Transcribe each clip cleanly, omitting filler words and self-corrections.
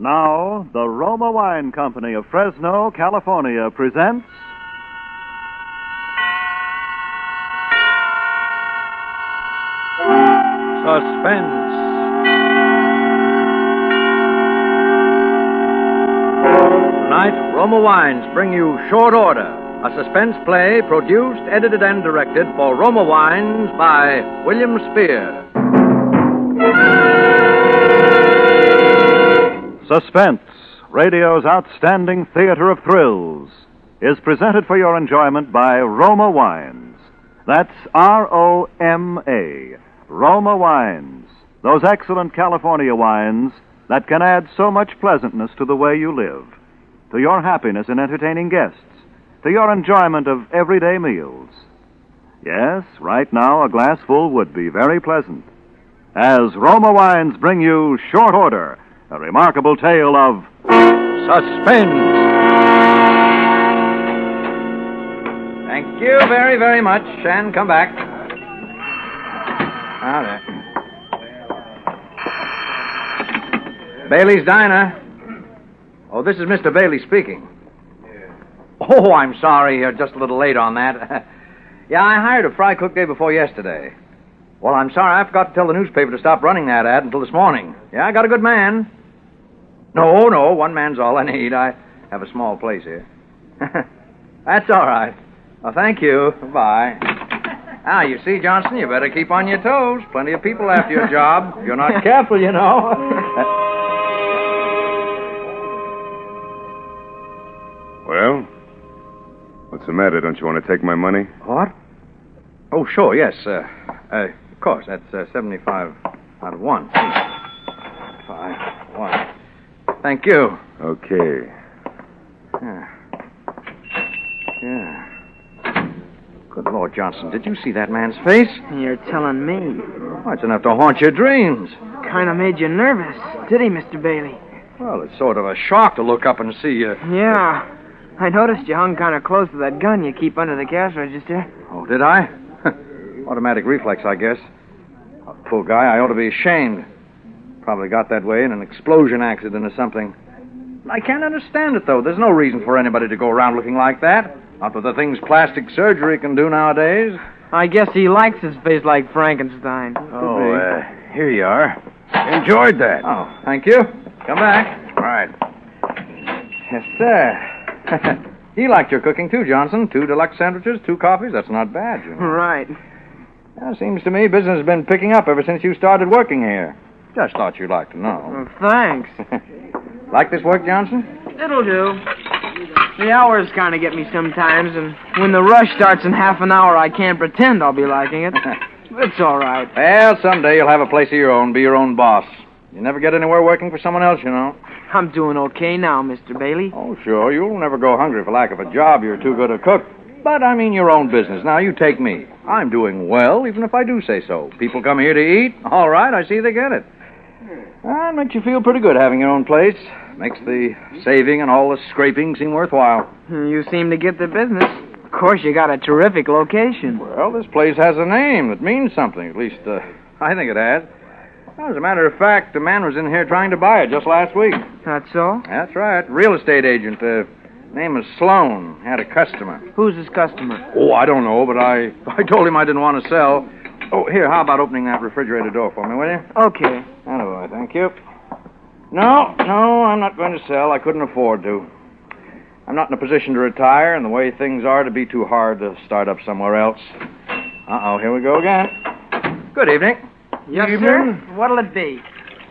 Now, the Roma Wine Company of Fresno, California presents Suspense. Tonight, Roma Wines bring you Short Order, a suspense play produced, edited, and directed for Roma Wines by William Spear. Suspense, radio's outstanding theater of thrills, is presented for your enjoyment by Roma Wines. That's R-O-M-A, Roma Wines. Those excellent California wines that can add so much pleasantness to the way you live, to your happiness in entertaining guests, to your enjoyment of everyday meals. Yes, right now a glassful would be very pleasant. As Roma Wines bring you Short Order, a remarkable tale of suspense. Thank you very, very much, and come back. Ah, there. Bailey's Diner. Oh, this is Mr. Bailey speaking. Oh, I'm sorry, you're just a little late on that. Yeah, I hired a fry cook day before yesterday. Well, I'm sorry, I forgot to tell the newspaper to stop running that ad until this morning. Yeah, I got a good man. No, one man's all I need. I have a small place here. That's all right. Well, thank you. Bye. Now, you see, Johnson, you better keep on your toes. Plenty of people after your job. If you're not careful, you know. Well, what's the matter? Don't you want to take my money? What? Oh, sure, yes. Of course, that's 75 out of 1. 5, 1. Thank you. Okay. Yeah. Good Lord, Johnson, did you see that man's face? You're telling me. Oh, it's enough to haunt your dreams. Kind of made you nervous, did he, Mr. Bailey? Well, it's sort of a shock to look up and see you. Yeah. I noticed you hung kind of close to that gun you keep under the cash register. Oh, did I? Automatic reflex, I guess. Oh, poor guy, I ought to be ashamed. Probably got that way in an explosion accident or something. I can't understand it, though. There's no reason for anybody to go around looking like that. Not with the things plastic surgery can do nowadays. I guess he likes his face like Frankenstein. Oh, here you are. Enjoyed that. Oh, thank you. Come back. All right. Yes, sir. He liked your cooking, too, Johnson. 2 deluxe sandwiches, 2 coffees. That's not bad, you know. Right. Well, seems to me business has been picking up ever since you started working here. Just thought you'd like to know. Well, thanks. Like this work, Johnson? It'll do. The hours kind of get me sometimes, and when the rush starts in half an hour, I can't pretend I'll be liking it. It's all right. Well, someday you'll have a place of your own, be your own boss. You never get anywhere working for someone else, you know. I'm doing okay now, Mr. Bailey. Oh, sure. You'll never go hungry for lack of a job. You're too good a cook. But I mean your own business. Now, you take me. I'm doing well, even if I do say so. People come here to eat. All right, I see they get it. It makes you feel pretty good having your own place. Makes the saving and all the scraping seem worthwhile. You seem to get the business. Of course, you got a terrific location. Well, this place has a name that means something. At least, I think it has. As a matter of fact, the man was in here trying to buy it just last week. That's so? That's right. Real estate agent. Name is Sloan. Had a customer. Who's his customer? Oh, I don't know, but I told him I didn't want to sell. Oh, here, how about opening that refrigerator door for me, will you? Okay. Anyway, thank you. No, I'm not going to sell. I couldn't afford to. I'm not in a position to retire, and the way things are, it'd be too hard to start up somewhere else. Uh-oh, here we go again. Good evening. Yes, sir? What'll it be?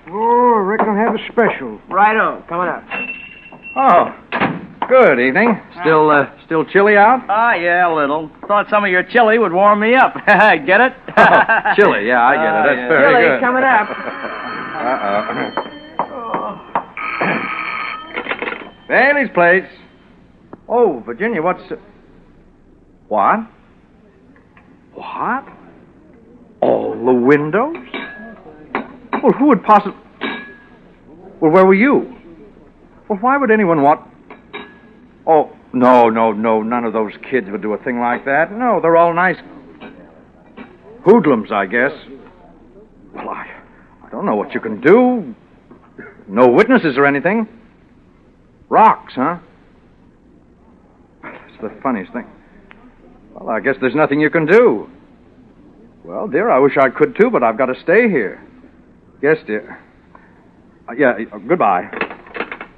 Oh, I reckon I'll have a special. Righto, coming up. Oh, good evening. Still chilly out? Yeah, a little. Thought some of your chili would warm me up. Get it? Oh, chilly, yeah, I get it. That's very Chili good. coming up. Bailey's place. Oh, Virginia, what's... What? What? All the windows? Well, who would possibly... Well, where were you? Well, why would anyone want... Oh, no. None of those kids would do a thing like that. No, they're all nice... hoodlums, I guess. Well, I don't know what you can do. No witnesses or anything. Rocks, huh? That's the funniest thing. Well, I guess there's nothing you can do. Well, dear, I wish I could too, but I've got to stay here. Yes, dear. Goodbye.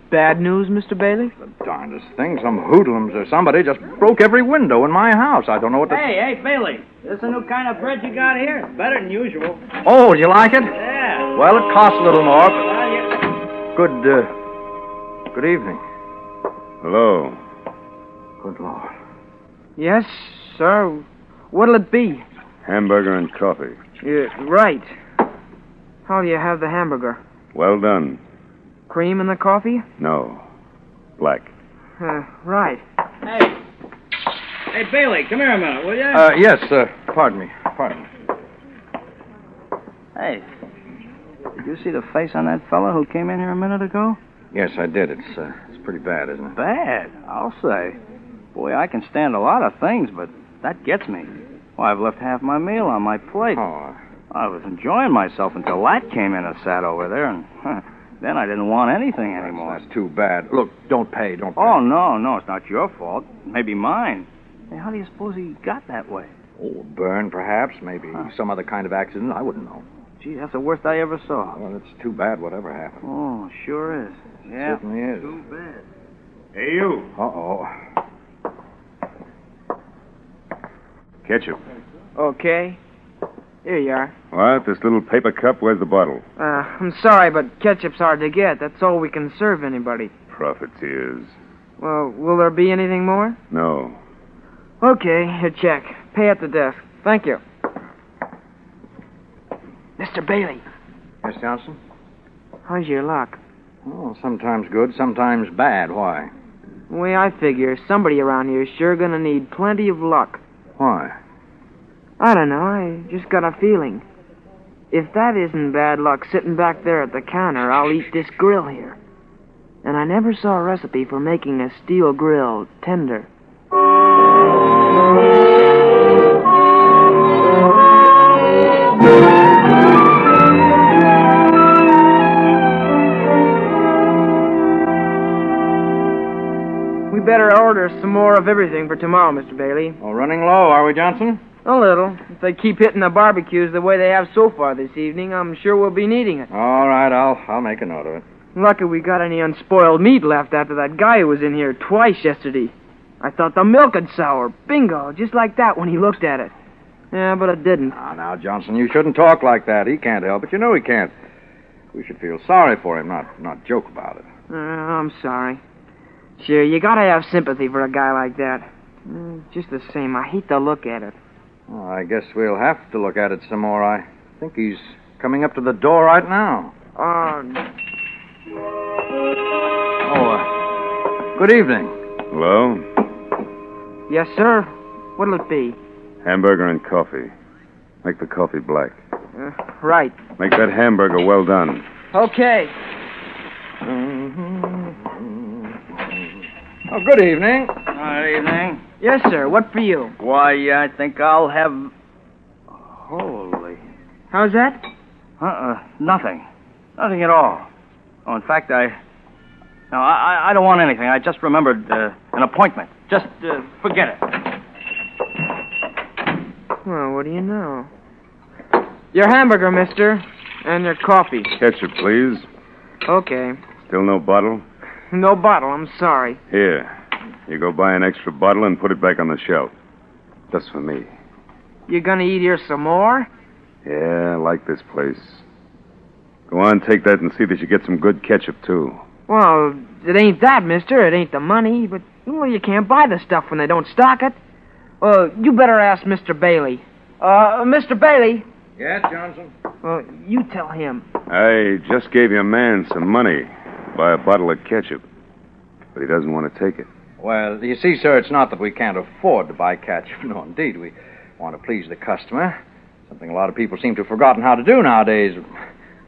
Bad news, Mr. Bailey? The darndest thing. Some hoodlums or somebody just broke every window in my house. I don't know what to... Hey, Bailey. This a new kind of bread you got here? Better than usual. Oh, you like it? Yeah. Well, it costs a little more, but... Well, Good evening. Hello. Good Lord. Yes, sir. What'll it be? Hamburger and coffee. Right. How'll you have the hamburger? Well done. Cream in the coffee? No. Black. Right. Hey, Bailey, come here a minute, will you? Yes, pardon me. Hey, did you see the face on that fella who came in here a minute ago? Yes, I did. It's pretty bad, isn't it? Bad, I'll say. Boy, I can stand a lot of things, but that gets me. Why, I've left half my meal on my plate. Oh. I was enjoying myself until that came in and sat over there, and then I didn't want anything anymore. That's too bad. Look, don't pay. Oh, no, it's not your fault. Maybe mine. Hey, how do you suppose he got that way? Oh, burn, perhaps. Maybe some other kind of accident. I wouldn't know. Gee, that's the worst I ever saw. Well, it's too bad whatever happened. Oh, sure is. Yeah. It certainly is. Too bad. Hey, you. Uh-oh. Ketchup. Okay. Here you are. What? This little paper cup? Where's the bottle? I'm sorry, but ketchup's hard to get. That's all we can serve anybody. Profiteers. Well, will there be anything more? No. Okay, your check. Pay at the desk. Thank you. Mr. Bailey, Miss Johnson? how's your luck? Oh, sometimes good, sometimes bad. Why? The way I figure, somebody around here is sure gonna need plenty of luck. Why? I don't know, I just got a feeling. If that isn't bad luck sitting back there at the counter, I'll eat this grill here. And I never saw a recipe for making a steel grill tender. We better order some more of everything for tomorrow, Mr. Bailey. Oh, running low, are we, Johnson? A little. If they keep hitting the barbecues the way they have so far this evening, I'm sure we'll be needing it. All right, I'll make a note of it. Lucky we got any unspoiled meat left after that guy who was in here twice yesterday. I thought the milk had sour. Bingo, just like that when he looked at it. Yeah, but it didn't. Now, Johnson, you shouldn't talk like that. He can't help it. You know he can't. We should feel sorry for him, not joke about it. I'm sorry. Sure, you gotta have sympathy for a guy like that. Just the same, I hate to look at it. Well, I guess we'll have to look at it some more. I think he's coming up to the door right now. Good evening. Hello? Yes, sir. What'll it be? Hamburger and coffee. Make the coffee black. Right. Make that hamburger well done. Okay. Oh, good evening. Good evening. Yes, sir. What for you? Why, I think I'll have... Holy... How's that? Nothing. Nothing at all. Oh, in fact, I don't want anything. I just remembered an appointment. Just forget it. Well, what do you know? Your hamburger, mister, and your coffee. Ketchup, please. Okay. Still no bottle? No bottle, I'm sorry. Here. You go buy an extra bottle and put it back on the shelf. Just for me. You gonna eat here some more? Yeah, I like this place. Go on, take that and see that you get some good ketchup, too. Well, it ain't that, mister. It ain't the money, but, well, you can't buy the stuff when they don't stock it. You better ask Mr. Bailey. Mr. Bailey? Yes, Johnson? You tell him. I just gave your man some money to buy a bottle of ketchup, but he doesn't want to take it. Well, you see, sir, it's not that we can't afford to buy ketchup. No, indeed. We want to please the customer. Something a lot of people seem to have forgotten how to do nowadays.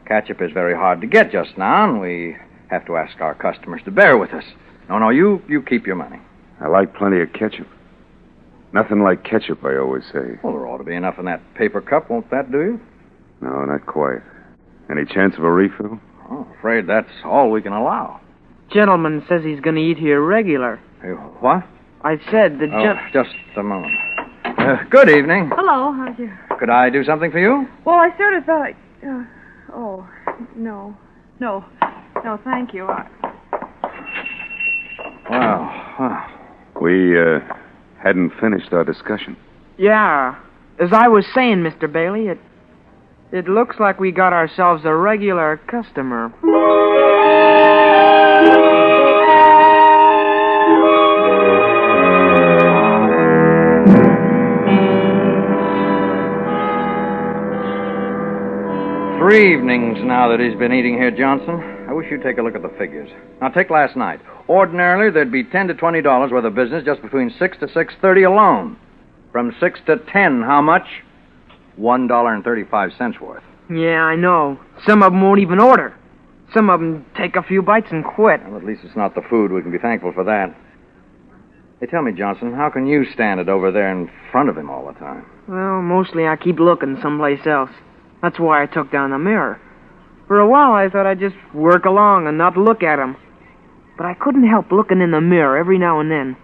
Ketchup is very hard to get just now, and we have to ask our customers to bear with us. No, you keep your money. I like plenty of ketchup. Nothing like ketchup, I always say. Well, there ought to be enough in that paper cup. Won't that do you? No, not quite. Any chance of a refill? Oh, I'm afraid that's all we can allow. Gentleman says he's going to eat here regular. What? I said the Just a moment. Good evening. Hello, how's you? Could I do something for you? Well, I sort of thought no. No, thank you. Well, We hadn't finished our discussion. Yeah. As I was saying, Mr. Bailey, it looks like we got ourselves a regular customer. Three evenings now that he's been eating here, Johnson. I wish you'd take a look at the figures. Now, take last night. Ordinarily, there'd be $10 to $20 worth of business just between 6 to 6:30 alone. From 6 to 10, how much? $1.35 worth. Yeah, I know. Some of them won't even order. Some of them take a few bites and quit. Well, at least it's not the food. We can be thankful for that. Hey, tell me, Johnson, how can you stand it over there in front of him all the time? Well, mostly I keep looking someplace else. That's why I took down the mirror. For a while, I thought I'd just work along and not look at him. But I couldn't help looking in the mirror every now and then.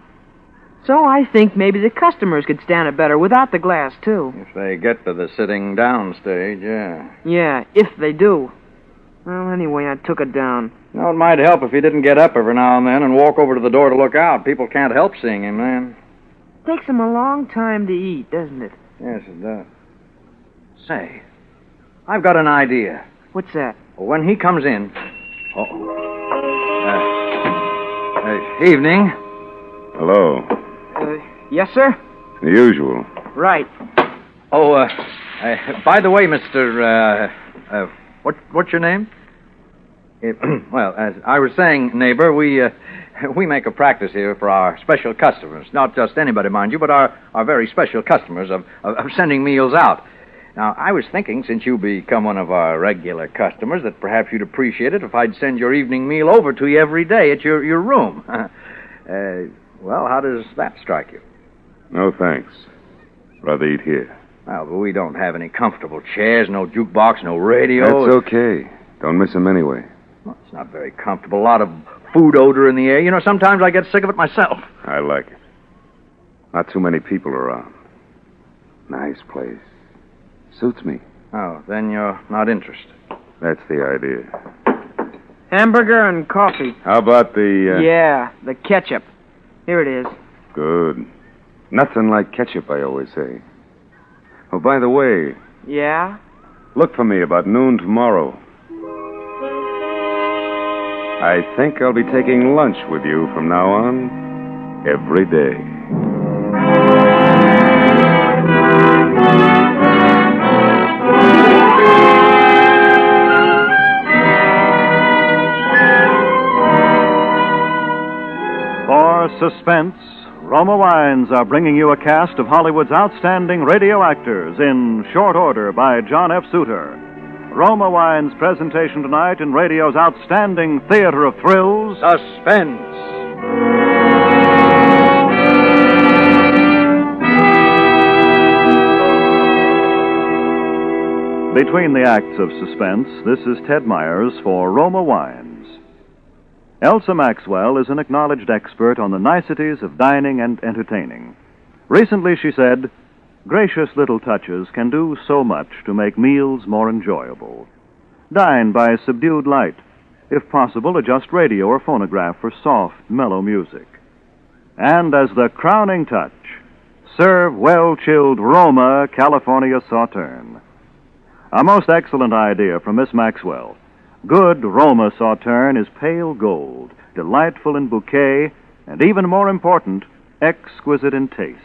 So I think maybe the customers could stand it better without the glass, too. If they get to the sitting down stage, yeah. Yeah, if they do. Well, anyway, I took it down. You know, it might help if he didn't get up every now and then and walk over to the door to look out. People can't help seeing him then. Takes him a long time to eat, doesn't it? Yes, it does. Say, I've got an idea. What's that? When he comes in... evening. Hello. Yes, sir? The usual. Right. By the way, Mr. What's your name? Well, as I was saying, neighbor, we make a practice here for our special customers. Not just anybody, mind you, but our very special customers of sending meals out. Now, I was thinking, since you become one of our regular customers, that perhaps you'd appreciate it if I'd send your evening meal over to you every day at your room. Well, how does that strike you? No, thanks. Rather eat here. Well, but we don't have any comfortable chairs, no jukebox, no radio. That's okay. Don't miss them anyway. Well, it's not very comfortable. A lot of food odor in the air. You know, sometimes I get sick of it myself. I like it. Not too many people around. Nice place. Suits me. Oh, then you're not interested. That's the idea. Hamburger and coffee. How about the... Yeah, the ketchup. Here it is. Good. Nothing like ketchup, I always say. Oh, by the way, Yeah? look for me about noon tomorrow. I think I'll be taking lunch with you from now on, every day. For Suspense, Roma Wines are bringing you a cast of Hollywood's outstanding radio actors in short order by John F. Suter. Roma Wines' presentation tonight in radio's outstanding theater of thrills, Suspense. Between the acts of Suspense, this is Ted Myers for Roma Wines. Elsa Maxwell is an acknowledged expert on the niceties of dining and entertaining. Recently she said, "Gracious little touches can do so much to make meals more enjoyable. Dine by subdued light. If possible, adjust radio or phonograph for soft, mellow music. And as the crowning touch, serve well-chilled Roma California Sauterne." A most excellent idea from Miss Maxwell. Good Roma Sauterne is pale gold, delightful in bouquet, and even more important, exquisite in taste.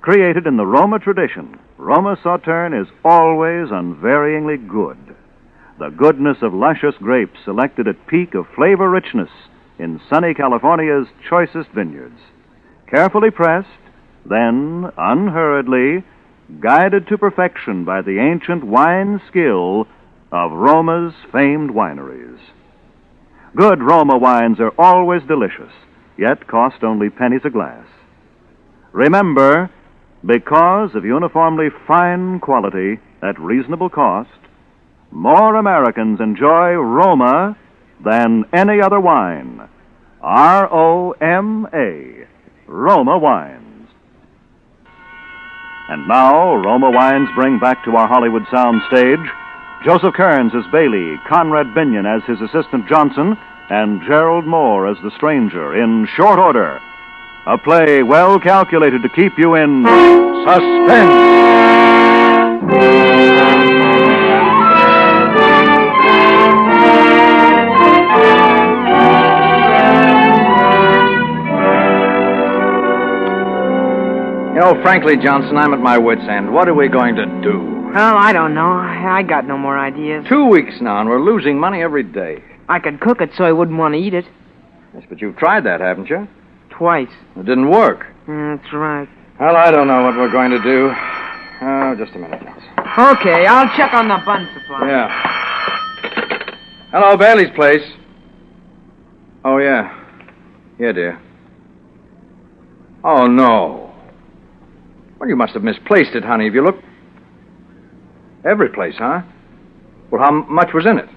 Created in the Roma tradition, Roma Sauterne is always unvaryingly good. The goodness of luscious grapes selected at peak of flavor richness in sunny California's choicest vineyards. Carefully pressed, then unhurriedly guided to perfection by the ancient wine skill of Roma's famed wineries. Good Roma wines are always delicious, yet cost only pennies a glass. Remember, because of uniformly fine quality at reasonable cost, more Americans enjoy Roma than any other wine. R-O-M-A, Roma Wines. And now, Roma Wines bring back to our Hollywood sound stage Joseph Kearns as Bailey, Conrad Binion as his assistant Johnson, and Gerald Moore as the stranger in Short Order, a play well calculated to keep you in suspense. You know, frankly, Johnson, I'm at my wits' end. What are we going to do? Well, I don't know. I got no more ideas. 2 weeks now, and we're losing money every day. I could cook it so I wouldn't want to eat it. Yes, but you've tried that, haven't you? Twice. It didn't work. That's right. Well, I don't know what we're going to do. Oh, just a minute, Johnson. Okay, I'll check on the bun supply. Yeah. Hello, Bailey's place. Oh, yeah. Yeah, dear. Oh, no. Well, you must have misplaced it, honey. Have you looked? Every place, huh? Well, how much was in it?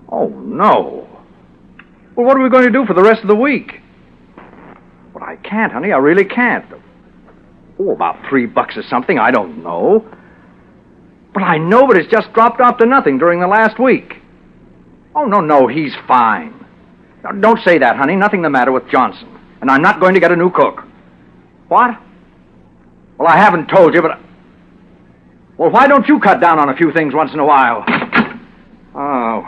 Oh, no. Well, what are we going to do for the rest of the week? Well, I can't, honey. I really can't. Oh, about $3 or something. I don't know. But I know, but it's just dropped off to nothing during the last week. Oh, no, he's fine. Now, don't say that, honey. Nothing the matter with Johnson. And I'm not going to get a new cook. What? Well, I haven't told you, but... Well, why don't you cut down on a few things once in a while? Oh.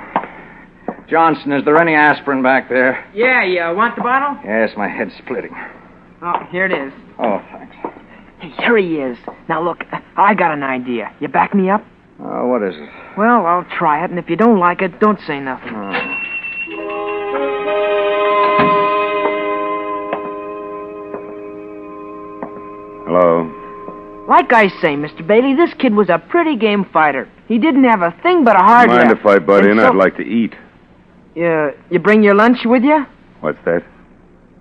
Johnson, is there any aspirin back there? Yeah, you want the bottle? Yes, my head's splitting. Oh, here it is. Oh, thanks. Hey, here he is. Now, look, I got an idea. You back me up? Oh, what is it? Well, I'll try it, and if you don't like it, don't say nothing. Oh. Hello? Like I say, Mr. Bailey, this kid was a pretty game fighter. He didn't have a thing but a hard Mind left. if I butt And in? so- I'd like to eat. You bring your lunch with you? What's that?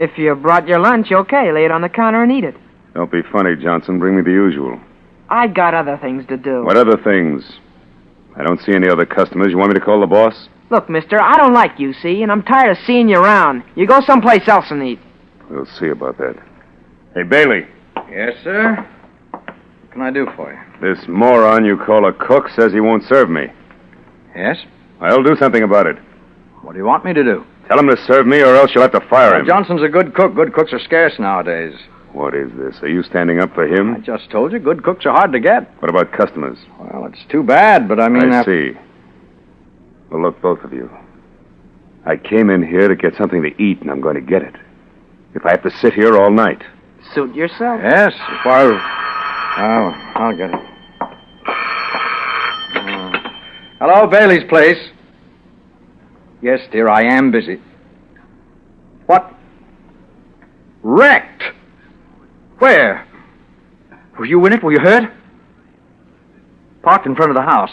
If you brought your lunch, okay, lay it on the counter and eat it. Don't be funny, Johnson. Bring me the usual. I got other things to do. What other things? I don't see any other customers. You want me to call the boss? Look, mister, I don't like you, see, and I'm tired of seeing you around. You go someplace else and eat. We'll see about that. Hey, Bailey. Yes, sir? What can I do for you? This moron you call a cook says he won't serve me. Yes? I'll do something about it. What do you want me to do? Tell him to serve me or else you'll have to fire him. Johnson's a good cook. Good cooks are scarce nowadays. What is this? Are you standing up for I him? just told you, good cooks are hard to get. What about customers? Well, it's too bad, but I mean... I see. Well, look, both of you. I came in here to get something to eat, and I'm going to get it. If I have to sit here all night. Suit yourself. Yes, if I... Oh, I'll get it. Hello, Bailey's place. Yes, dear, I am busy. What? Wrecked? Where? Were you in it? Were you hurt? Parked in front of the house.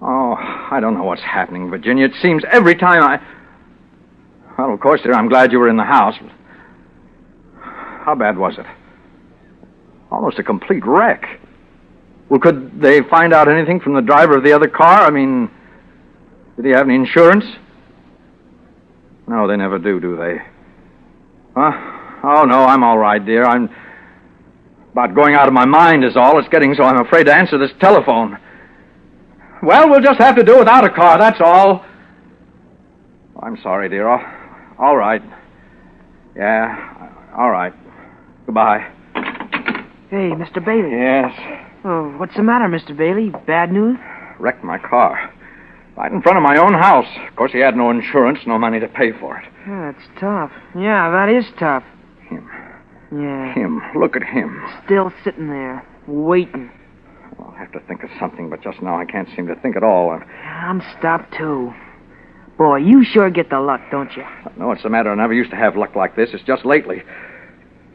Oh, I don't know what's happening, Virginia. It seems every time I... Well, of course, dear, I'm glad you were in the house. How bad was it? Almost a complete wreck. Well, could they find out anything from the driver of the other car? I mean, did he have any insurance? No, they never do they? Huh? Oh, no, I'm all right, dear. I'm about going out of my mind is all. It's getting so I'm afraid to answer this telephone. Well, we'll just have to do without a car, that's all. I'm sorry, dear. All right. Yeah, all right. Goodbye. Hey, Mr. Bailey. Yes. Oh, what's the matter, Mr. Bailey? Bad news? Wrecked my car. Right in front of my own house. Of course, he had no insurance, no money to pay for it. Yeah, that's tough. Yeah, that is tough. Him. Yeah. Him. Look at him. Still sitting there, waiting. I'll have to think of something, but just now I can't seem to think at all. I'm stopped, too. Boy, you sure get the luck, don't you? No, it's the matter. I never used to have luck like this. It's just lately.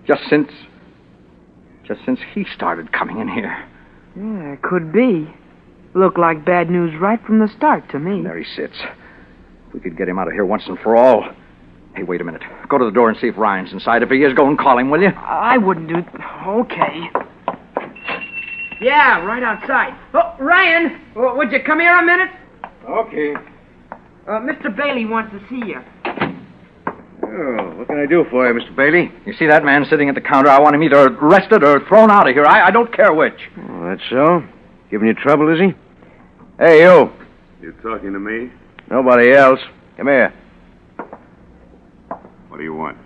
Just since he started coming in here. Yeah, it could be. Looked like bad news right from the start to me. And there he sits. If we could get him out of here once and for all. Hey, wait a minute. Go to the door and see if Ryan's inside. If he is, go and call him, will you? I wouldn't do... Okay. Yeah, right outside. Oh, Ryan, would you come here a minute? Okay. Mr. Bailey wants to see you. Oh, what can I do for you, Mr. Bailey? You see that man sitting at the counter? I want him either arrested or thrown out of here. I don't care which. Oh, that's so? Giving you trouble, is he? Hey, you. You talking to me? Nobody else. Come here. What do you want?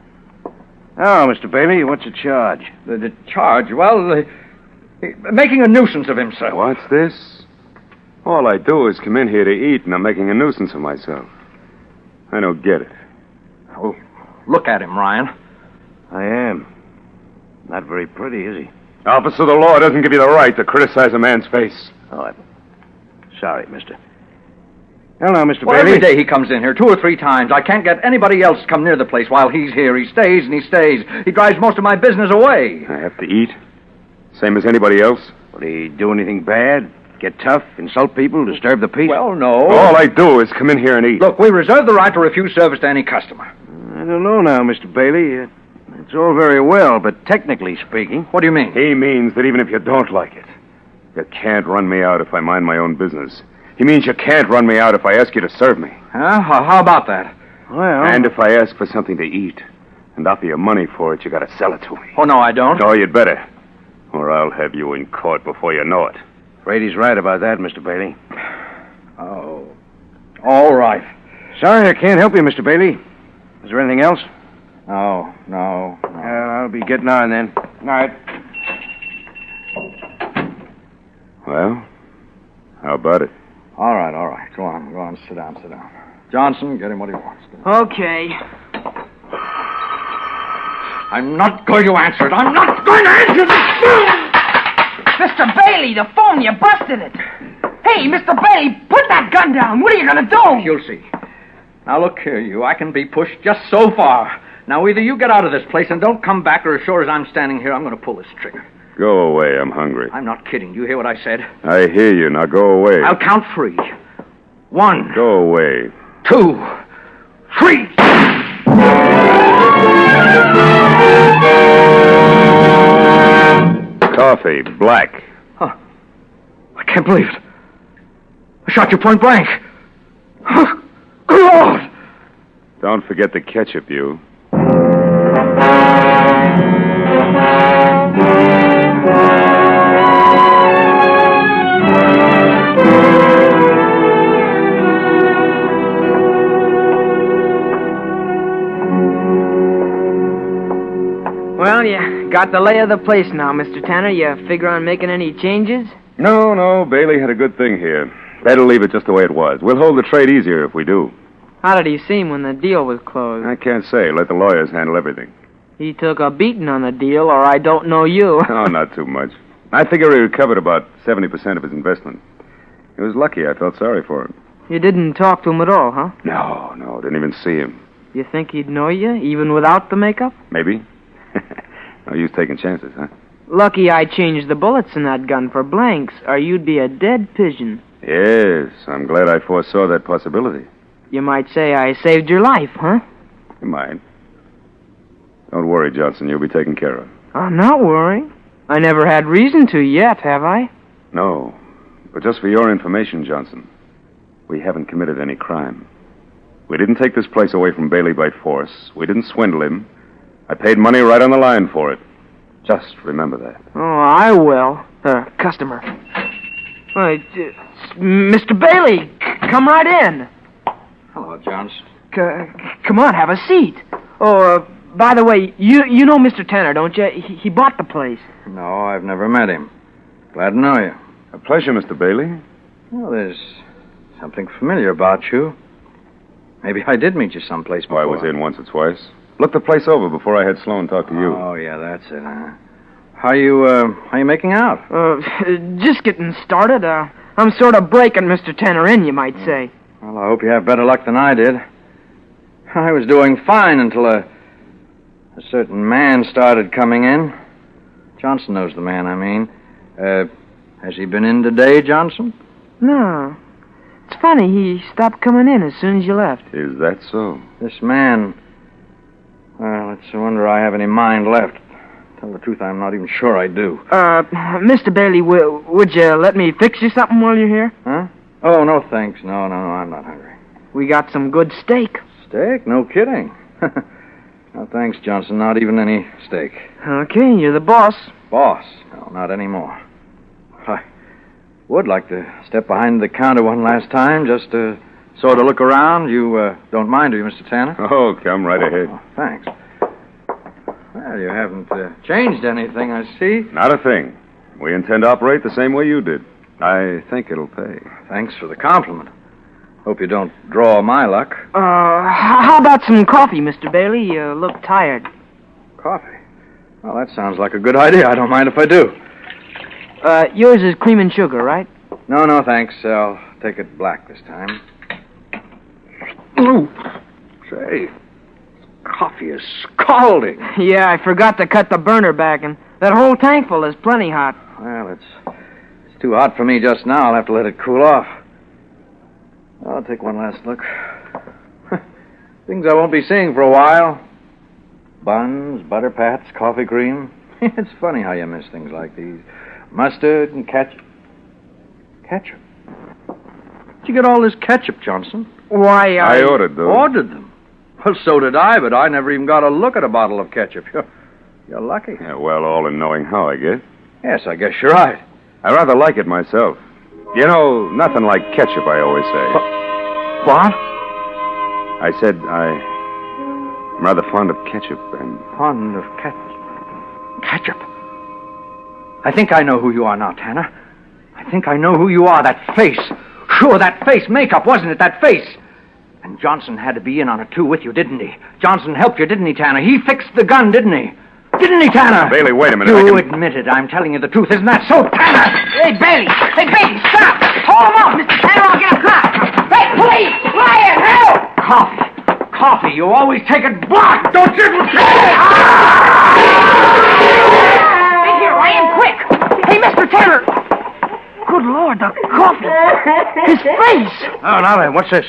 Oh, Mr. Bailey, what's the charge? The charge? Well, making a nuisance of himself. What's this? All I do is come in here to eat, and I'm making a nuisance of myself. I don't get it. Oh, look at him, Ryan. I am. Not very pretty, is he? Officer of the law doesn't give you the right to criticize a man's face. Oh, I'm sorry, mister. Hello, Mr. Well, Bailey. every day he comes in here 2 or 3 times. I can't get anybody else to come near the place while he's here. He stays and he stays. He drives most of my business away. I have to eat. Same as anybody else. Would he do anything bad? Get tough, insult people, disturb the peace? Well, no. All I do is come in here and eat. Look, we reserve the right to refuse service to any customer. I don't know now, Mr. Bailey. It's all very well, but technically speaking... What do you mean? He means that even if you don't like it, you can't run me out if I mind my own business. He means you can't run me out if I ask you to serve me. Huh? How about that? Well... And if I ask for something to eat and offer you money for it, you gotta sell it to me. Oh, no, I don't. No, you'd better. Or I'll have you in court before you know it. Afraid he's right about that, Mr. Bailey. Oh. All right. Sorry I can't help you, Mr. Bailey. Is there anything else? No. I'll be getting on then. All right. Well, how about it? All right. Go on. Sit down. Johnson, get him what he wants. Okay. I'm not going to answer it. I'm not going to answer this phone! Mr. Bailey, the phone, you busted it. Hey, Mr. Bailey, put that gun down. What are you going to do? You'll see. Now, look here, you. I can be pushed just so far. Now, either you get out of this place and don't come back, or as sure as I'm standing here, I'm going to pull this trigger. Go away, I'm hungry. I'm not kidding. You hear what I said? I hear you. Now go away. I'll count 3. 1. Go away. 2. 3. Coffee, black. Huh. I can't believe it. I shot you point blank. Good Lord! Don't forget the ketchup, you. Well, you got the lay of the place now, Mr. Tanner. You figure on making any changes? No. Bailey had a good thing here. Better leave it just the way it was. We'll hold the trade easier if we do. How did he seem when the deal was closed? I can't say. Let the lawyers handle everything. He took a beating on the deal, or I don't know you. Oh, not too much. I figure he recovered about 70% of his investment. He was lucky. I felt sorry for him. You didn't talk to him at all, huh? No. Didn't even see him. You think he'd know you, even without the makeup? Maybe. No use taking chances, huh? Lucky I changed the bullets in that gun for blanks, or you'd be a dead pigeon. Yes, I'm glad I foresaw that possibility. You might say I saved your life, huh? You might. Don't worry, Johnson. You'll be taken care of. I'm not worrying. I never had reason to yet, have I? No. But just for your information, Johnson, we haven't committed any crime. We didn't take this place away from Bailey by force. We didn't swindle him. I paid money right on the line for it. Just remember that. Oh, I will. Customer. Mr. Bailey, come right in. Hello, Johnson. Come on, have a seat. Oh, by the way, you know Mr. Tanner, don't you? He bought the place. No, I've never met him. Glad to know you. A pleasure, Mr. Bailey. Well, there's something familiar about you. Maybe I did meet you someplace before. I was in once or twice. Looked the place over before I had Sloan talk to you. Oh, yeah, that's it, huh? How you making out? Just getting started. I'm sort of breaking Mr. Tanner in, you might say. Well, I hope you have better luck than I did. I was doing fine until a certain man started coming in. Johnson knows the man, I mean. Has he been in today, Johnson? No. It's funny, he stopped coming in as soon as you left. Is that so? This man... Well, it's a wonder I have any mind left. Tell the truth, I'm not even sure I do. Mr. Bailey, would you let me fix you something while you're here? Huh? Oh, no, thanks. No, I'm not hungry. We got some good steak. Steak? No kidding. No, thanks, Johnson. Not even any steak. Okay, you're the boss. Boss? No, not anymore. I would like to step behind the counter one last time, just to sort of look around. You don't mind, do you, Mr. Tanner? Oh, come right ahead. Oh, thanks. Well, you haven't changed anything, I see. Not a thing. We intend to operate the same way you did. I think it'll pay. Thanks for the compliment. Hope you don't draw my luck. How about some coffee, Mr. Bailey? You look tired. Coffee? Well, that sounds like a good idea. I don't mind if I do. Yours is cream and sugar, right? No, thanks. I'll take it black this time. Ooh. Say, coffee is scalding. Yeah, I forgot to cut the burner back, and that whole tankful is plenty hot. Well, it's too hot for me just now. I'll have to let it cool off. I'll take one last look. Things I won't be seeing for a while. Buns, butter pats, coffee cream. It's funny how you miss things like these. Mustard and ketchup. Ketchup? Where'd you get all this ketchup, Johnson? Why, I ordered those. Ordered them? Well, so did I, but I never even got a look at a bottle of ketchup. You're lucky. Yeah, well, all in knowing how, I guess. Yes, I guess you're right. I rather like it myself. You know, nothing like ketchup, I always say. What? I said I'm rather fond of ketchup, and... Fond of ketchup? I think I know who you are now, Tanner. I think I know who you are. That face. Sure, that face. Makeup, wasn't it? That face. And Johnson had to be in on it, too, with you, didn't he? Johnson helped you, didn't he, Tanner? He fixed the gun, didn't he? Didn't he, Tanner? Bailey, wait a minute. You admit it. I'm telling you the truth. Isn't that so, Tanner? Hey, Bailey! Hey, Bailey, stop! Hold him up, Mr. Tanner, I'll get a cop! Hey, please! Ryan, help! Coffee. You always take it black, don't you? Hey, here, Ryan, quick! Hey, Mr. Tanner! Good Lord, the coffee! His face! Oh, now then, what's this?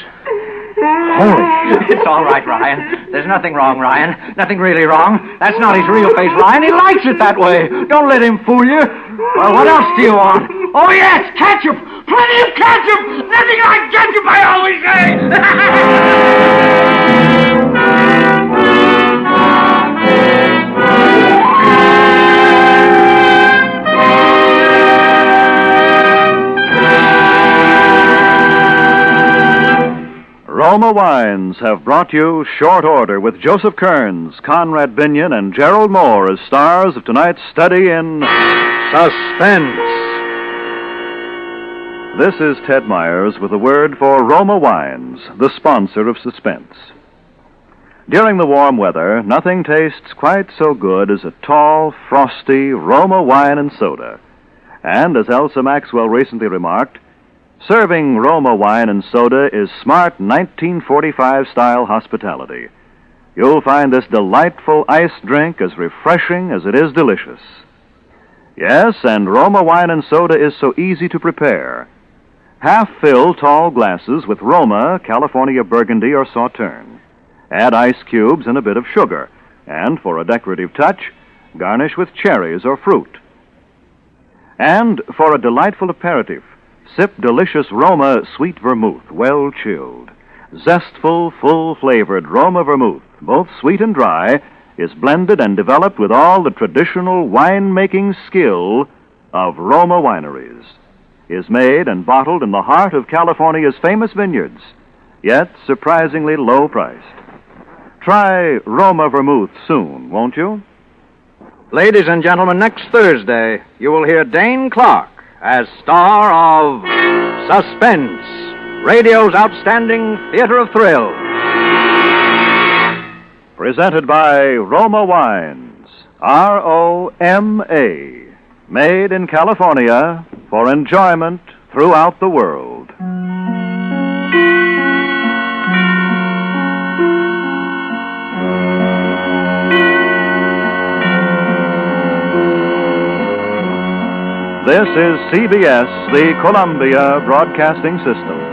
Holy. It's all right, Ryan. There's nothing wrong, Ryan. Nothing really wrong. That's not his real face, Ryan. He likes it that way. Don't let him fool you. Well, what else do you want? Oh, yes, ketchup. Plenty of ketchup. Nothing like ketchup, I always Roma Wines have brought you Short Order with Joseph Kearns, Conrad Binion, and Gerald Moore as stars of tonight's study in Suspense. This is Ted Myers with a word for Roma Wines, the sponsor of Suspense. During the warm weather, nothing tastes quite so good as a tall, frosty Roma wine and soda. And as Elsa Maxwell recently remarked, serving Roma wine and soda is smart 1945-style hospitality. You'll find this delightful iced drink as refreshing as it is delicious. Yes, and Roma wine and soda is so easy to prepare. Half-fill tall glasses with Roma, California Burgundy, or Sauterne. Add ice cubes and a bit of sugar, and for a decorative touch, garnish with cherries or fruit. And for a delightful aperitif, sip delicious Roma sweet vermouth, well chilled. Zestful, full-flavored Roma vermouth, both sweet and dry, is blended and developed with all the traditional wine-making skill of Roma wineries. Is made and bottled in the heart of California's famous vineyards, yet surprisingly low-priced. Try Roma vermouth soon, won't you? Ladies and gentlemen, next Thursday, you will hear Dane Clark as star of Suspense, radio's outstanding theater of thrill. Presented by Roma Wines, R-O-M-A, made in California for enjoyment throughout the world. This is CBS, the Columbia Broadcasting System.